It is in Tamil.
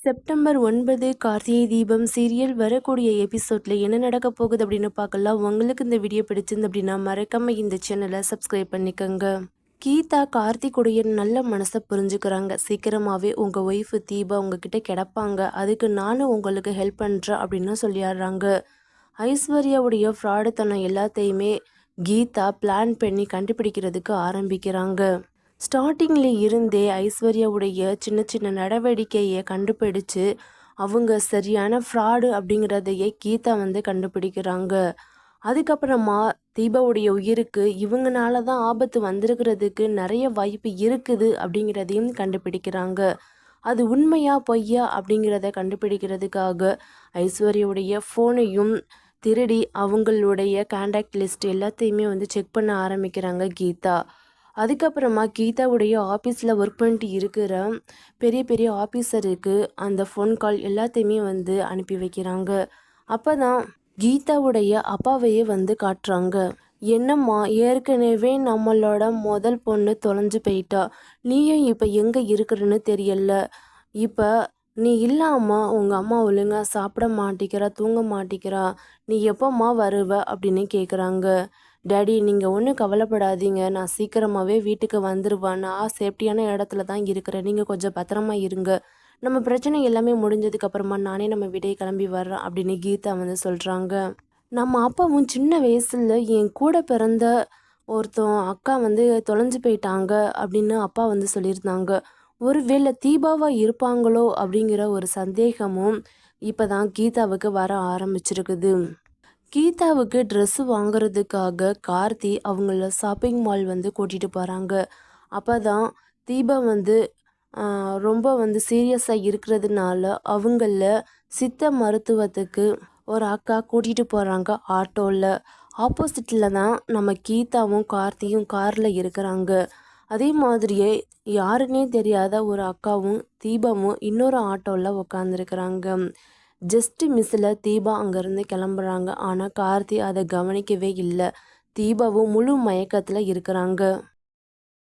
செப்டம்பர் 9 கார்த்திகை தீபம் சீரியல் வரக்கூடிய எபிசோட்ல என்ன நடக்க போகுது அப்படின்னு பார்க்கலாம். உங்களுக்கு இந்த வீடியோ பிடிச்சிருந்து அப்படின்னா மறக்காம இந்த சேனலை சப்ஸ்கிரைப் பண்ணிக்கோங்க. கீதா கார்த்திக்குடைய நல்ல மனசை புரிஞ்சுக்கிறாங்க. சீக்கிரமாகவே உங்கள் ஒய்ஃபு தீபா உங்ககிட்ட கிடப்பாங்க, அதுக்கு நானும் உங்களுக்கு ஹெல்ப் பண்ணுறேன் அப்படின்னு சொல்லிடுறாங்க. ஐஸ்வர்யாவுடைய ஃப்ராடுத்தனம் எல்லாத்தையுமே கீதா பிளான் பண்ணி கண்டுபிடிக்கிறதுக்கு ஆரம்பிக்கிறாங்க. ஸ்டார்டிங்கில் இருந்தே ஐஸ்வர்யாவுடைய சின்ன சின்ன நடவடிக்கையை கண்டுபிடிச்சு அவங்க சரியான ஃப்ராடு அப்படிங்கிறதையே கீதா கண்டுபிடிக்கிறாங்க. அதுக்கப்புறமா தீபாவுடைய உயிருக்கு இவங்கனால தான் ஆபத்து வந்திருக்கிறதுக்கு நிறைய வாய்ப்பு இருக்குது அப்படிங்கிறதையும் கண்டுபிடிக்கிறாங்க. அது உண்மையா பொய்யா அப்படிங்கிறத கண்டுபிடிக்கிறதுக்காக ஐஸ்வர்யாவுடைய ஃபோனையும் திருடி அவங்களுடைய கான்டாக்ட் லிஸ்ட் எல்லாத்தையுமே செக் பண்ண ஆரம்பிக்கிறாங்க கீதா. அதுக்கப்புறமா கீதாவுடைய ஆஃபீஸில் ஒர்க் பண்ணிட்டு இருக்கிற பெரிய பெரிய ஆஃபீஸருக்கு அந்த ஃபோன் கால் எல்லாத்தையுமே அனுப்பி வைக்கிறாங்க. அப்போ தான் கீதாவுடைய அப்பாவையே காட்டுறாங்க. என்னம்மா, ஏற்கனவே நம்மளோட முதல் பொண்ணு தொலைஞ்சு போயிட்டா, நீயும் இப்போ எங்கே இருக்கிறன்னு தெரியல. இப்போ நீ இல்லாமல் உங்கள் அம்மா ஒழுங்காக சாப்பிட மாட்டேங்கிறா, தூங்க மாட்டேங்கிறா, நீ எப்போம்மா வருவ அப்படின்னு கேட்குறாங்க. டேடி, நீங்கள் ஒன்றும் கவலைப்படாதீங்க, நான் சீக்கிரமாகவே வீட்டுக்கு வந்துடுவேன், நான் சேஃப்டியான இடத்துல தான் இருக்கிறேன், நீங்கள் கொஞ்சம் பத்திரமா இருங்க, நம்ம பிரச்சனை எல்லாமே முடிஞ்சதுக்கப்புறமா நானே நம்ம வீட்டையே கிளம்பி வர்றேன் அப்படின்னு கீதா சொல்கிறாங்க. நம்ம அப்பாவும் சின்ன வயசில் என் கூட பிறந்த ஒருத்தன் அக்கா தொலைஞ்சு போயிட்டாங்க அப்படின்னு அப்பா சொல்லியிருந்தாங்க. ஒருவேளை தீபாவாக இருப்பாங்களோ அப்படிங்கிற ஒரு சந்தேகமும் இப்போ தான் கீதாவுக்கு வர ஆரம்பிச்சிருக்குது. கீதாவுக்கு ட்ரெஸ்ஸு வாங்குறதுக்காக கார்த்தி அவங்கள ஷாப்பிங் மால் கூட்டிகிட்டு போகிறாங்க. அப்போ தான் தீபா ரொம்ப சீரியஸாக இருக்கிறதுனால அவங்கள சித்த மருத்துவத்துக்கு ஒரு அக்கா கூட்டிகிட்டு போகிறாங்க ஆட்டோவில். ஆப்போசிட்டில் தான் நம்ம கீதாவும் கார்த்தியும் காரில் இருக்கிறாங்க. அதே மாதிரியே யாருன்னே தெரியாத ஒரு அக்காவும் தீபாவும் இன்னொரு ஆட்டோவில் உட்காந்துருக்குறாங்க. ஜஸ்ட்டு மிஸ்ஸில் தீபா அங்கேருந்து கிளம்புறாங்க. ஆனால் கார்த்தி அதை கவனிக்கவே இல்லை. தீபாவும் முழு மயக்கத்தில் இருக்கிறாங்க.